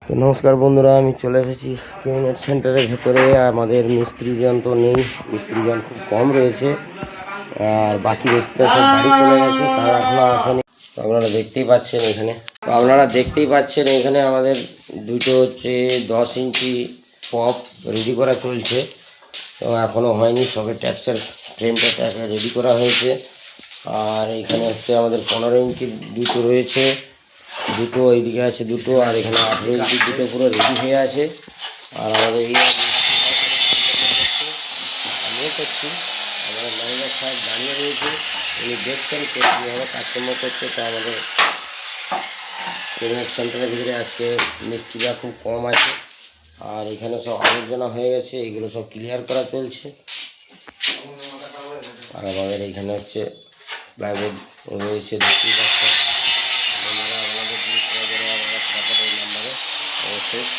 তো নমস্কার বন্ধুরা, আমি চলে এসেছি ইউনিট সেন্টারের ভেতরে। আমাদের মিস্ত্রিজন তো নেই, মিস্ত্রিজন খুব কম রয়েছে, আর বাকি মিস্ত্রিরা সব বাড়ি চলে গেছে, তারা এখনো আসেনি। আপনারা দেখতেই পাচ্ছেন এখানে আমাদের দুটো হচ্ছে 10 ইঞ্চি পপ রেডি করা চলছে। তো এখনও হয়নি, সবে ট্যাক্সের ফ্রেমটা রেডি করা হয়েছে। আর এখানে হচ্ছে আমাদের 15 ইঞ্চি দুটো রয়েছে, দুটো এইদিকে আছে দুটো, আর এখানে 18 ইঞ্চি দুটো পুরো রেডি হয়ে আছে। আর আমাদের এই আমিও করছি, আমাদের ম্যানেজার সাহেব দাঁড়িয়ে রয়েছে, উনি দেখছেন কীভাবে কাজকর্ম করছে। তো আমাদের ট্রেনিং সেন্টারের ভিতরে আজকে মিস্ত্রিরা খুব কম আছে, আর এখানে সব আবর্জনা হয়ে গেছে, এগুলো সব ক্লিয়ার করা চলছে। আর আমাদের এইখানে হচ্ছে প্লাইউড রয়েছে, দেখতেই পাচ্ছেন।